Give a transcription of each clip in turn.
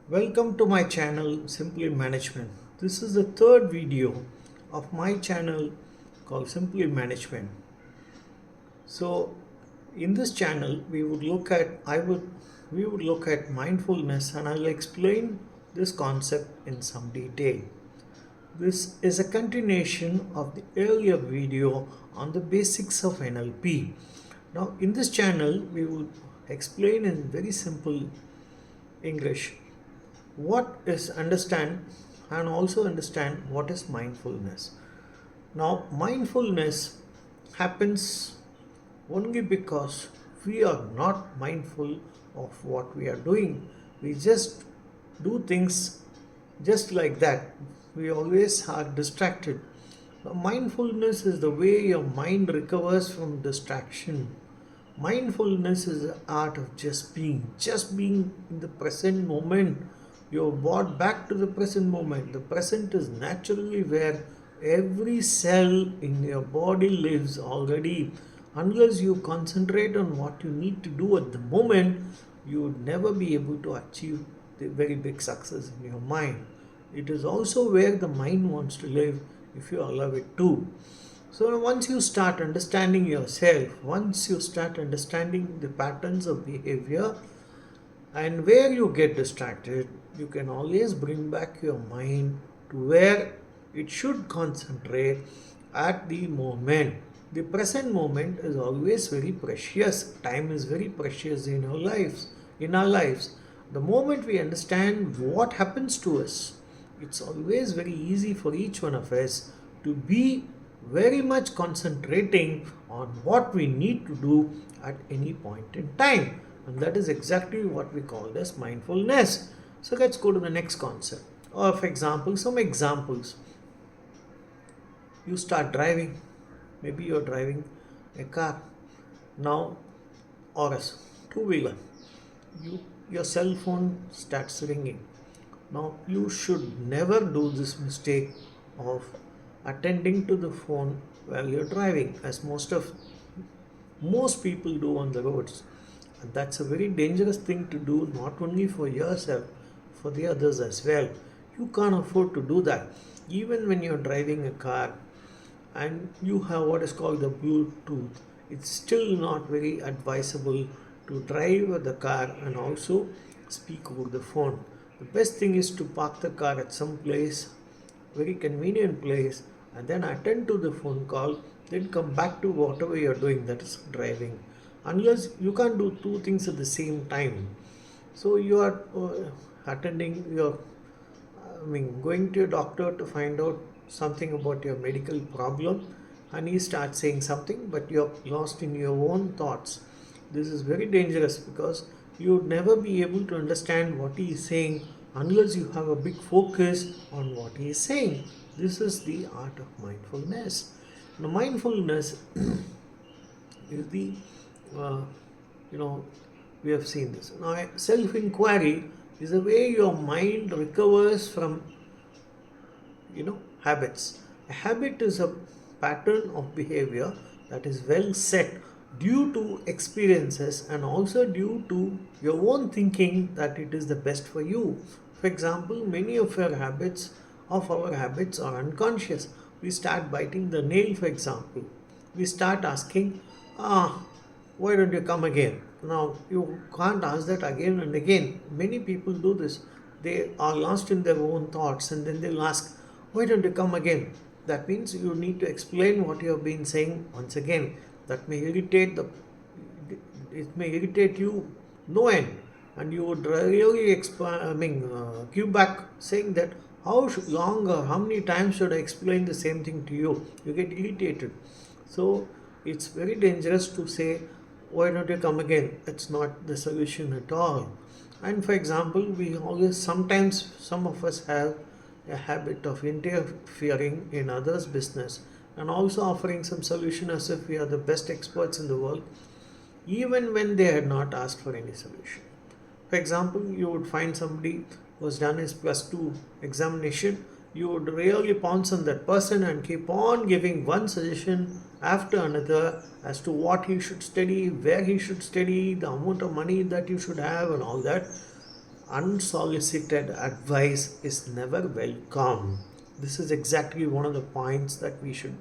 Welcome to my channel Simply Management. This is the third video of my channel called Simply Management. So in this channel we would look at mindfulness, and I'll explain this concept in some detail. This is a continuation of the earlier video on the basics of NLP. Now in this channel we will explain in very simple English what is understand and also understand what is mindfulness. Now mindfulness happens only because we are not mindful of what we are doing. We just do things just like that. We always are distracted. Now, mindfulness is the way your mind recovers from distraction. Mindfulness is the art of just being in the present moment. You're brought back to the present moment. The present is naturally where every cell in your body lives already. Unless you concentrate on what you need to do at the moment, you would never be able to achieve the very big success in your mind. It is also where the mind wants to live if you allow it to. So once you start understanding yourself, once you start understanding the patterns of behavior and where you get distracted, you can always bring back your mind to where it should concentrate at the moment. The present moment is always very precious. Time is very precious in our lives. The moment we understand what happens to us, it's always very easy for each one of us to be very much concentrating on what we need to do at any point in time. And that is exactly what we call as mindfulness. So let's go to the next concept. Or for example, some examples. You start driving. Maybe you're driving a car now, or a two-wheeler. Your cell phone starts ringing. Now you should never do this mistake of attending to the phone while you're driving, as most people do on the roads. And that's a very dangerous thing to do, not only for yourself, for the others as well. You can't afford to do that. Even when you're driving a car and you have what is called the Bluetooth, it's still not very advisable to drive the car and also speak over the phone. The best thing is to park the car at some place, very convenient place, and then attend to the phone call, then come back to whatever you're doing, that is driving. Unless you can't do two things at the same time. So you are going to your doctor to find out something about your medical problem, and he starts saying something, but you're lost in your own thoughts. This is very dangerous because you would never be able to understand what he is saying unless you have a big focus on what he is saying. This is the art of mindfulness. Now, mindfulness is the uh, you know we have seen this. Now, self-inquiry is the way your mind recovers from habits. A habit is a pattern of behavior that is well set due to experiences and also due to your own thinking that it is the best for you. For example, many of our habits are unconscious. We start biting the nail, for example. We start asking, why don't you come again? Now, you can't ask that again and again. Many people do this. They are lost in their own thoughts and then they'll ask, why don't you come again? That means you need to explain what you have been saying once again. That may it may irritate you no end, and you would really give back saying that long or how many times should I explain the same thing to you? You get irritated. So it's very dangerous to say, why don't you come again? It's not the solution at all. And for example, sometimes some of us have a habit of interfering in others' business and also offering some solution as if we are the best experts in the world, even when they had not asked for any solution. For example, you would find somebody who has done his plus two examination. You would really pounce on that person and keep on giving one suggestion after another as to what he should study, where he should study, the amount of money that you should have, and all that. Unsolicited advice is never welcome. This is exactly one of the points that we should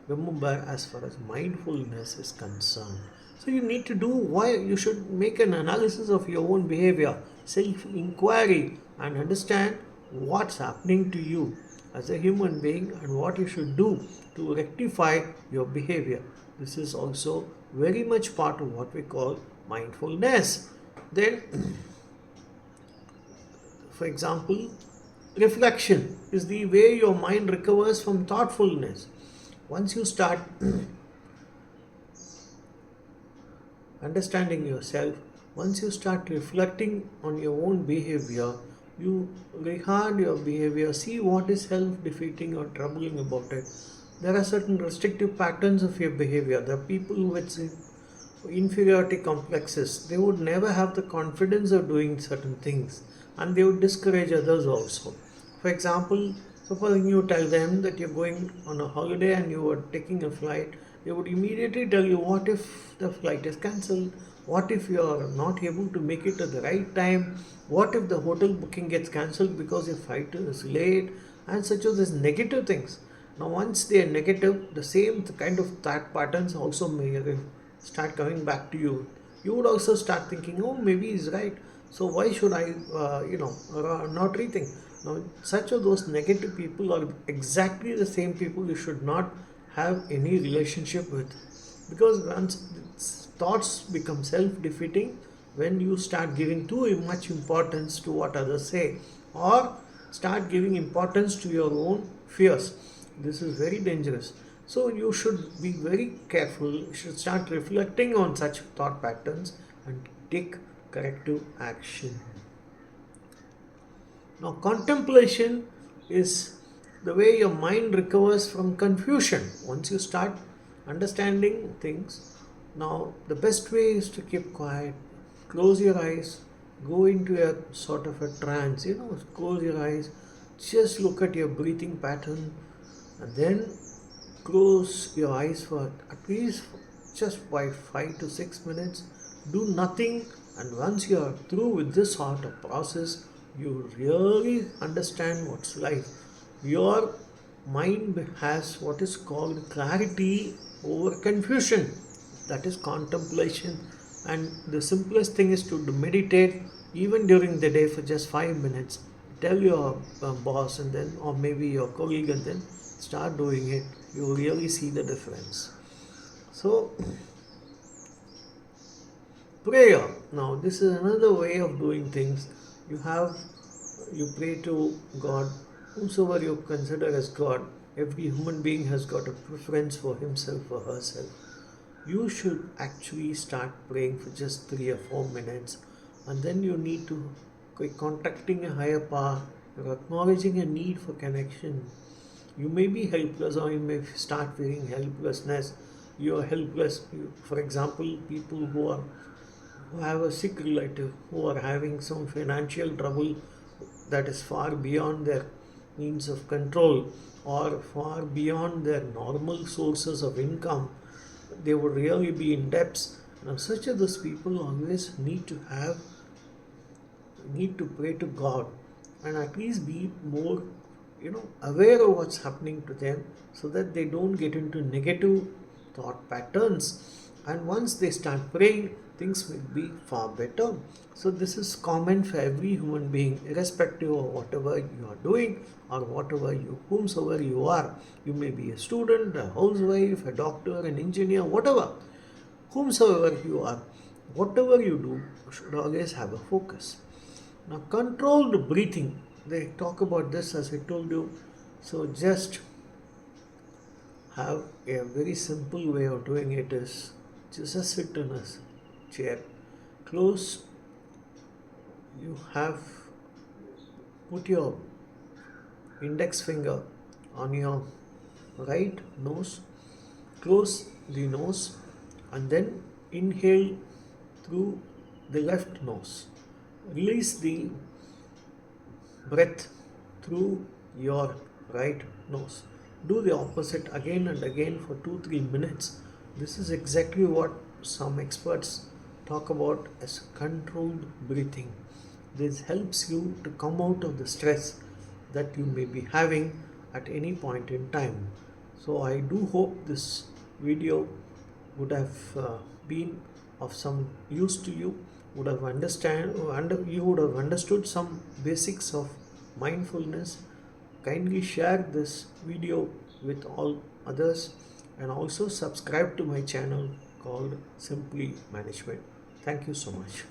remember as far as mindfulness is concerned. So you need to do why you should make an analysis of your own behavior, self inquiry, and understand what's happening to you as a human being and what you should do to rectify your behavior. This is also very much part of what we call mindfulness. Then for example, reflection is the way your mind recovers from thoughtfulness. Once you start understanding yourself, once you start reflecting on your own behavior, you regard your behavior, see what is self defeating or troubling about it. There are certain restrictive patterns of your behavior. There are people with inferiority complexes. They would never have the confidence of doing certain things and they would discourage others also. For example, supposing you tell them that you're going on a holiday and you are taking a flight, they would immediately tell you, what if the flight is cancelled? What if you are not able to make it at the right time? What if the hotel booking gets cancelled because your flight is late? And such of these negative things. Now, once they are negative, the same kind of thought patterns also may start coming back to you. You would also start thinking, oh, maybe he's right. So why should I, not rethink? Now, such of those negative people are exactly the same people you should not have any relationship with, because once thoughts become self-defeating, when you start giving too much importance to what others say, or start giving importance to your own fears, this is very dangerous. So you should be very careful. You should start reflecting on such thought patterns and take corrective action. Now, contemplation is the way your mind recovers from confusion. Once you start understanding things, now the best way is to keep quiet, close your eyes, go into a sort of a trance, close your eyes, just look at your breathing pattern, and then close your eyes for at least just by 5 to 6 minutes. Do nothing, and once you are through with this sort of process, you really understand what's life. Your mind has what is called clarity over confusion. That is contemplation. And the simplest thing is to meditate even during the day for just 5 minutes. Tell your boss and then, or maybe your colleague, and then start doing it. You really see the difference. So, prayer. Now, this is another way of doing things. You pray to God, whomsoever you consider as God. Every human being has got a preference for himself or herself. You should actually start praying for just 3 or 4 minutes, and then you need to contacting a higher power. You're acknowledging a need for connection. You may be helpless, or you may start feeling helplessness. You are helpless. For example, people who have a sick relative, who are having some financial trouble that is far beyond their means of control or far beyond their normal sources of income, they would really be in debts. Now, such of those people always need to pray to God and at least be more, aware of what's happening to them, so that they don't get into negative thought patterns. And once they start praying, things will be far better. So this is common for every human being, irrespective of whatever you are doing or whomsoever you are. You may be a student, a housewife, a doctor, an engineer, whatever. Whomsoever you are, whatever you do, you should always have a focus. Now, controlled breathing. They talk about this, as I told you. So just have a very simple way of doing it is just sit in a chair, close. You have put your index finger on your right nose, close the nose, and then inhale through the left nose. Release the breath through your right nose. Do the opposite again and again for 2-3 minutes. This is exactly what some experts talk about as controlled breathing. this helps you to come out of the stress that you may be having at any point in time. So I do hope this video would have been of some use to you, would have you would have understood some basics of mindfulness. Kindly share this video with all others, and also subscribe to my channel called Simply Management. Thank you so much.